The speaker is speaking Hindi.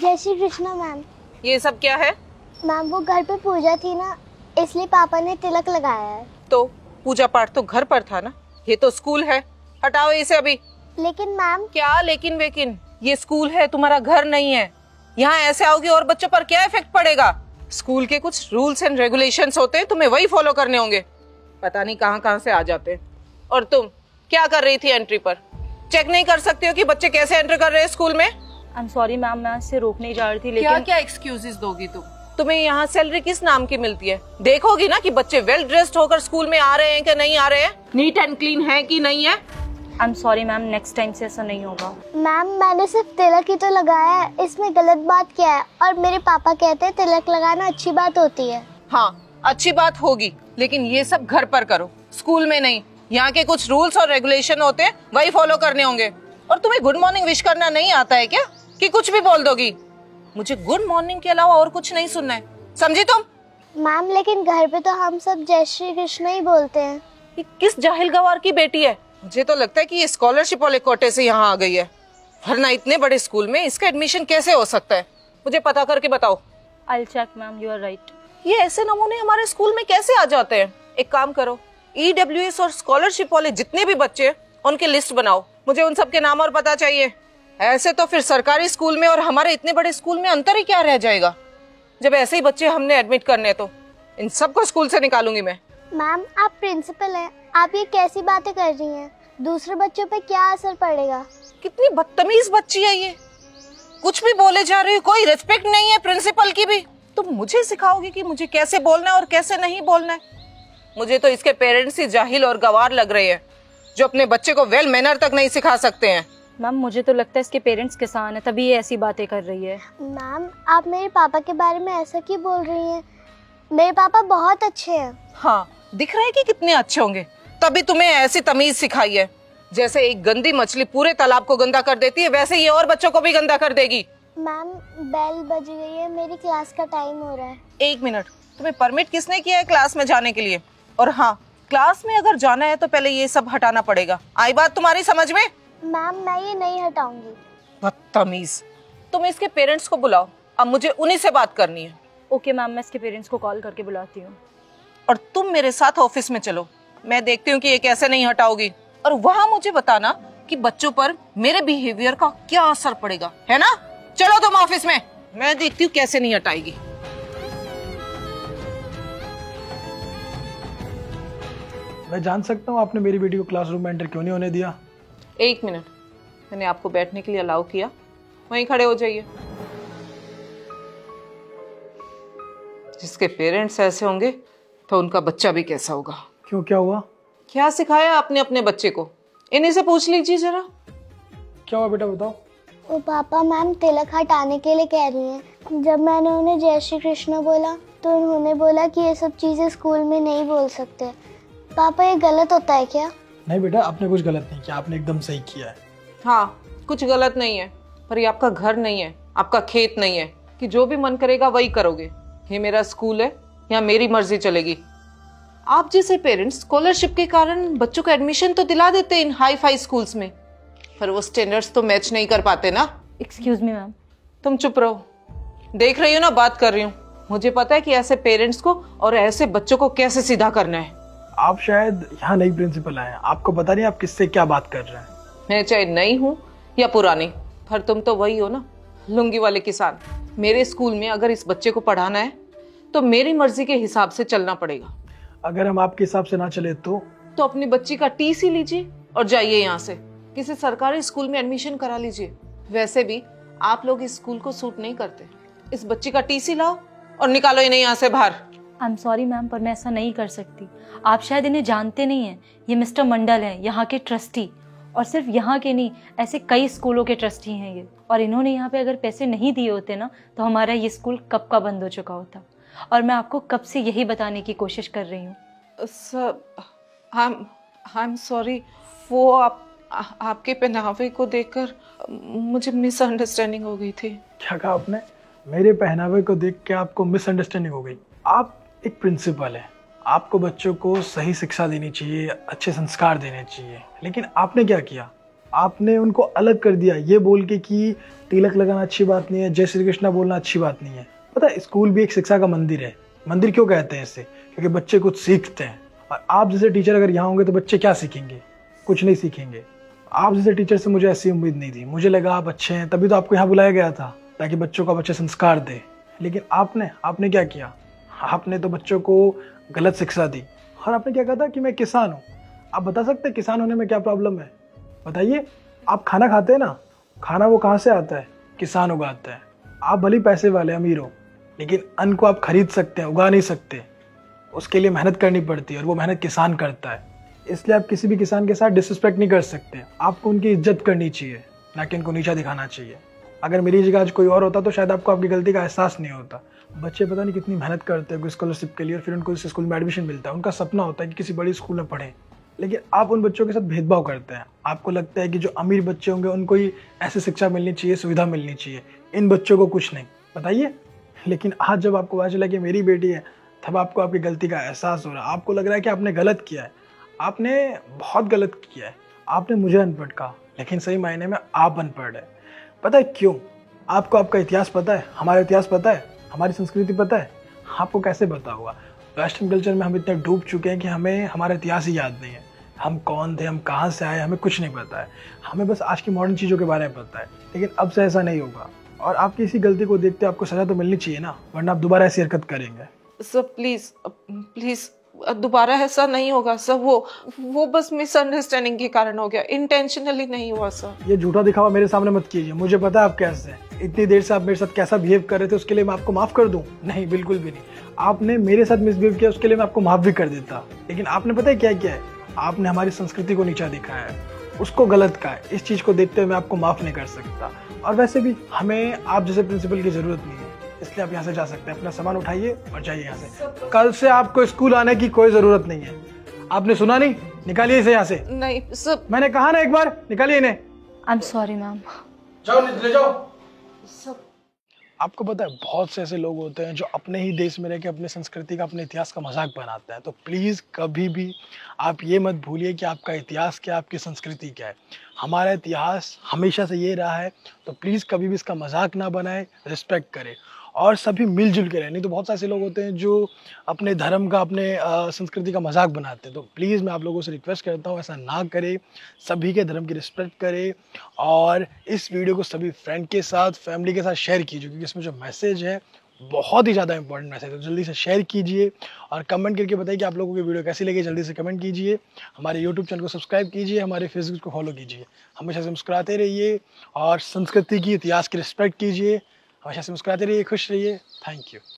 जय श्री कृष्णा मैम। ये सब क्या है? मैम वो घर पे पूजा थी ना, इसलिए पापा ने तिलक लगाया है। तो पूजा पाठ तो घर पर था ना, ये तो स्कूल है, हटाओ इसे अभी। लेकिन मैम। क्या लेकिन वेकिन? ये स्कूल है, तुम्हारा घर नहीं है। यहाँ ऐसे आओगे और बच्चों पर क्या इफेक्ट पड़ेगा? स्कूल के कुछ रूल्स एंड रेगुलेशंस होते हैं, तुम्हें वही फॉलो करने होंगे। पता नहीं कहाँ से आ जाते हैं। और तुम क्या कर रही थी एंट्री पर? चेक नहीं कर सकती हो कि बच्चे कैसे एंटर कर रहे हैं स्कूल में? आई एम सॉरी मैम, मैं इससे रोक नहीं जा रही थी, लेकिन क्या क्या एक्सक्यूजेस दोगी तुम? तुम्हें यहाँ सैलरी किस नाम की मिलती है? देखोगी ना कि बच्चे वेल ड्रेस्ड होकर स्कूल में आ रहे हैं कि नहीं आ रहे हैं, नीट एंड क्लीन है कि नहीं है। I am sorry ma'am, next time से ऐसा नहीं होगा। मैम मैंने सिर्फ तिलक ही तो लगाया है, इसमें गलत बात क्या है? और मेरे पापा कहते हैं तिलक लगाना अच्छी बात होती है। हाँ अच्छी बात होगी, लेकिन ये सब घर पर करो, स्कूल में नहीं। यहाँ के कुछ रूल्स और रेगुलेशन होते हैं, वही फॉलो करने होंगे। और तुम्हें गुड मॉर्निंग विश करना नहीं आता है क्या, कि कुछ भी बोल दोगी? मुझे गुड मॉर्निंग के अलावा और कुछ नहीं सुनना है, समझी तुम? मैम लेकिन घर पे तो हम सब जय श्री कृष्ण ही बोलते हैं। ये किस जाहिल गवार की बेटी है? मुझे तो लगता है कि ये स्कॉलरशिप वाले कोटे से यहाँ आ गई है, वरना इतने बड़े स्कूल में इसका एडमिशन कैसे हो सकता है? मुझे पता करके बताओ। I will check ma'am, you are right. ये ऐसे नमूने हमारे स्कूल में कैसे आ जाते हैं? एक काम करो, EWS और स्कॉलरशिप वाले जितने भी बच्चे हैं उनकी लिस्ट बनाओ, मुझे उन सबके नाम और पता चाहिए। ऐसे तो फिर सरकारी स्कूल में और हमारे इतने बड़े स्कूल में अंतर ही क्या रह जाएगा? जब ऐसे ही बच्चे हमने एडमिट करने तो इन सबको स्कूल से निकालूंगी मैं। मैम आप प्रिंसिपल हैं, आप ये कैसी बातें कर रही हैं? दूसरे बच्चों पे क्या असर पड़ेगा? कितनी बदतमीज बच्ची है ये, कुछ भी बोले जा रही है, कोई रिस्पेक्ट नहीं है प्रिंसिपल की भी। तुम मुझे सिखाओगी कि मुझे कैसे बोलना है और कैसे नहीं बोलना है? मुझे तो इसके पेरेंट्स ही जाहिल और गवार लग रहे हैं, जो अपने बच्चे को वेल मैनर तक नहीं सिखा सकते हैं। मैम मुझे तो लगता है इसके पेरेंट्स किसान है, तभी ये ऐसी बातें कर रही है। मैम आप मेरे पापा के बारे में ऐसा क्यों बोल रही हैं? मेरे पापा बहुत अच्छे हैं। हाँ दिख रहा है कि कितने अच्छे होंगे, तभी तुम्हें ऐसी तमीज सिखाई है। जैसे एक गंदी मछली पूरे तालाब को गंदा कर देती है, वैसे ये और बच्चों को भी गंदा कर देगी। मैम बेल बज गई है, मेरी क्लास का टाइम हो रहा है। 1 मिनट, तुम्हें परमिट किसने किया है क्लास में जाने के लिए? और हाँ, क्लास में अगर जाना है तो पहले ये सब हटाना पड़ेगा। आई बात तुम्हारी समझ में? मैम मैं ये नहीं हटाऊंगी। बदतमीज। तुम इसके पेरेंट्स को बुलाओ, अब मुझे उन्हीं से बात करनी है। ओके मैम, मैं इसके पेरेंट्स को कॉल करके बुलाती हूँ। और तुम मेरे साथ ऑफिस में चलो, मैं देखती हूँ कि ये कैसे नहीं हटाओगी। और वहाँ मुझे बताना कि बच्चों पर मेरे बिहेवियर का क्या असर पड़ेगा, है ना? चलो तुम ऑफिस में, मैं देखती हूँ कैसे नहीं हटाएगी। मैं जान सकता हूँ आपने मेरी बेटी को क्लासरूम में एंटर क्यों नहीं होने दिया? 1 मिनट, मैंने आपको बैठने के लिए अलाउ किया, वहीं खड़े हो जाइए। जिसके पेरेंट्स ऐसे होंगे तो उनका बच्चा भी कैसा होगा। क्यों, क्या हुआ? क्या सिखाया आपने अपने बच्चे को? इन्हीं से पूछ लीजिए जरा। क्या हुआ बेटा, बताओ। वो पापा मैम तिलक हटाने के लिए कह रही हैं। जब मैंने उन्हें जय श्री कृष्ण बोला तो उन्होंने बोला कि ये सब चीजें स्कूल में नहीं बोल सकते। पापा ये गलत होता है क्या? नहीं बेटा, आपने कुछ गलत नहीं किया, आपने एकदम सही किया है। हाँ कुछ गलत नहीं है, पर ये आपका घर नहीं है, आपका खेत नहीं है कि जो भी मन करेगा वही करोगे। ये मेरा स्कूल है, यहाँ मेरी मर्जी चलेगी। आप जैसे पेरेंट्स स्कॉलरशिप के कारण बच्चों को एडमिशन तो दिला देते हैं इन हाई फाई स्कूल्स में, पर वो स्टैंडर्ड्स तो मैच नहीं कर पाते ना। Excuse me ma'am. तुम चुप रहो, देख रही हो ना बात कर रही हूँ। मुझे पता है कि ऐसे पेरेंट्स को और ऐसे बच्चों को कैसे सीधा करना है। आप शायद यहाँ नई प्रिंसिपल आए हैं, आपको पता नहीं आप किससे क्या बात कर रहे हैं। मैं चाहे नई हूँ या पुरानी, पर तुम तो वही हो ना, लुंगी वाले किसान। मेरे स्कूल में अगर इस बच्चे को पढ़ाना है तो मेरी मर्जी के हिसाब से चलना पड़ेगा। अगर हम आपके हिसाब से ना चले तो अपनी बच्ची का TC लीजिए और जाइए यहाँ से, किसी सरकारी स्कूल में एडमिशन करा लीजिए। वैसे भी आप लोग इस स्कूल को सूट नहीं करते। इस बच्ची का TC लाओ और निकालो इन्हें यहाँ से बाहर। आई एम सॉरी मैम, पर मैं ऐसा नहीं कर सकती। आप शायद इन्हें जानते नहीं हैं, ये मिस्टर मंडल हैं, यहाँ के ट्रस्टी। और सिर्फ यहाँ के नहीं, ऐसे कई स्कूलों के ट्रस्टी हैं ये। और इन्होंने यहाँ पे अगर पैसे नहीं दिए होते ना तो हमारा ये स्कूल कब का बंद हो चुका होता। और मैं आपको कब से यही बताने की कोशिश कर रही हूँ। सर आई एम सॉरी, वो आपके पहनावे को देखकर मुझे मिसअंडरस्टैंडिंग हो गई थी। क्या कहा आपने? मेरे पहनावे को देख के आपको मिसअंडरस्टैंडिंग हो गई? आप एक प्रिंसिपल हैं, आपको बच्चों को सही शिक्षा देनी चाहिए, अच्छे संस्कार देने चाहिए, लेकिन आपने क्या किया? आपने उनको अलग कर दिया ये बोल के कि तिलक लगाना अच्छी बात नहीं है, जय श्री कृष्णा बोलना अच्छी बात नहीं है। पता है स्कूल भी एक शिक्षा का मंदिर है। मंदिर क्यों कहते हैं इसे? क्योंकि बच्चे कुछ सीखते हैं। और आप जैसे टीचर अगर यहाँ होंगे तो बच्चे क्या सीखेंगे? कुछ नहीं सीखेंगे। आप जैसे टीचर से मुझे ऐसी उम्मीद नहीं थी। मुझे लगा आप अच्छे हैं, तभी तो आपको यहाँ बुलाया गया था ताकि बच्चों को अच्छे संस्कार दे। लेकिन आपने क्या किया? आपने तो बच्चों को गलत शिक्षा दी। और आपने क्या कहा था कि मैं किसान हूँ। आप बता सकते हैं किसान होने में क्या प्रॉब्लम है? बताइए। आप खाना खाते हैं ना, खाना वो कहाँ से आता है? किसान उगाता है। आप भले पैसे वाले अमीर हो, लेकिन अन्न को आप खरीद सकते हैं, उगा नहीं सकते। उसके लिए मेहनत करनी पड़ती है और वो मेहनत किसान करता है। इसलिए आप किसी भी किसान के साथ डिसरिस्पेक्ट नहीं कर सकते। आपको उनकी इज्जत करनी चाहिए, ना कि उनको नीचा दिखाना चाहिए। अगर मेरी जगह आज कोई और होता तो शायद आपको आपकी गलती का एहसास नहीं होता। बच्चे पता नहीं कितनी मेहनत करते हैं स्कॉलरशिप के लिए और फिर उनको इस स्कूल में एडमिशन मिलता है। उनका सपना होता है कि किसी बड़ी स्कूल में पढ़ें, लेकिन आप उन बच्चों के साथ भेदभाव करते हैं। आपको लगता है कि जो अमीर बच्चे होंगे उनको ही ऐसी शिक्षा मिलनी चाहिए, सुविधा मिलनी चाहिए, इन बच्चों को कुछ नहीं। बताइए। लेकिन आज जब आपको पता चला कि मेरी बेटी है, तब आपको आपकी गलती का एहसास हो रहा है। आपको लग रहा है कि आपने गलत किया है। आपने बहुत गलत किया है। आपने मुझे अनपढ़ कहा, लेकिन सही मायने में आप अनपढ़ है। पता है क्यों? आपको आपका इतिहास पता है, हमारा इतिहास पता है, हमारी संस्कृति पता है? आपको कैसे पता होगा? वेस्टर्न कल्चर में हम इतने डूब चुके हैं कि हमें हमारा इतिहास ही याद नहीं है। हम कौन थे, हम कहाँ से आए, हमें कुछ नहीं पता है। हमें बस आज की मॉडर्न चीज़ों के बारे में पता है। लेकिन अब से ऐसा नहीं होगा। और आपकी इसी गलती को देखते आपको सजा तो मिलनी चाहिए ना, वरना आप दोबारा ऐसी हरकत करेंगे। सर प्लीज दोबारा ऐसा नहीं होगा सर। वो बस मिसअंडरस्टैंडिंग के कारण हो गया, इंटेंशनली नहीं हुआ सर। ये झूठा दिखावा मेरे सामने मत कीजिए। मुझे पता है आप कैसे हैं। इतनी देर से आप मेरे साथ कैसा बिहेव कर रहे थे, उसके लिए मैं आपको माफ कर दूं? नहीं, बिल्कुल भी नहीं। आपने मेरे साथ मिसबिहेव किया, उसके लिए मैं आपको माफ भी कर देता। लेकिन आपने पता है क्या किया है? आपने हमारी संस्कृति को नीचा दिखाया है, उसको गलत कहा है। इस चीज को देखते हुए मैं आपको माफ नहीं कर सकता। और वैसे भी हमें आप जैसे प्रिंसिपल की जरूरत नहीं है, इसलिए आप यहाँ से जा सकते हैं। अपना सामान उठाइए और जाइए यहाँ से। कल से आपको स्कूल आने की कोई जरूरत नहीं है। आपने सुना नहीं? निकालिए इसे यहाँ से। नहीं सर। मैंने कहा ना एक बार, निकालिए इन्हें। I am sorry ma'am. जाओ, ले जाओ। सर आपको पता है बहुत से ऐसे लोग होते हैं जो अपने ही देश में रह के अपने संस्कृति का, अपने इतिहास का मजाक बनाते हैं। तो प्लीज़ कभी भी आप ये मत भूलिए कि आपका इतिहास क्या, आपकी संस्कृति क्या है। हमारा इतिहास हमेशा से ये रहा है। तो प्लीज़ कभी भी इसका मजाक ना बनाए, रिस्पेक्ट करें और सभी मिलजुल के रहें। नहीं तो बहुत से ऐसे लोग होते हैं जो अपने धर्म का, अपने संस्कृति का मजाक बनाते हैं। तो प्लीज़ मैं आप लोगों से रिक्वेस्ट करता हूँ ऐसा ना करें। सभी के धर्म की रिस्पेक्ट करें और इस वीडियो को सभी फ्रेंड के साथ, फैमिली के साथ शेयर कीजिए, क्योंकि इसमें जो मैसेज है बहुत ही ज़्यादा इंपॉर्टेंट मैसेज है। तो जल्दी से शेयर कीजिए और कमेंट करके बताइए कि आप लोगों की वीडियो कैसी लगी। जल्दी से कमेंट कीजिए। हमारे यूट्यूब चैनल को सब्सक्राइब कीजिए, हमारे फेसबुक को फॉलो कीजिए। हमेशा से मुस्कुराते रहिए और संस्कृति की, इतिहास की रिस्पेक्ट कीजिए। हमेशा से मुस्कुराते रहिए, खुश रहिए। Thank you.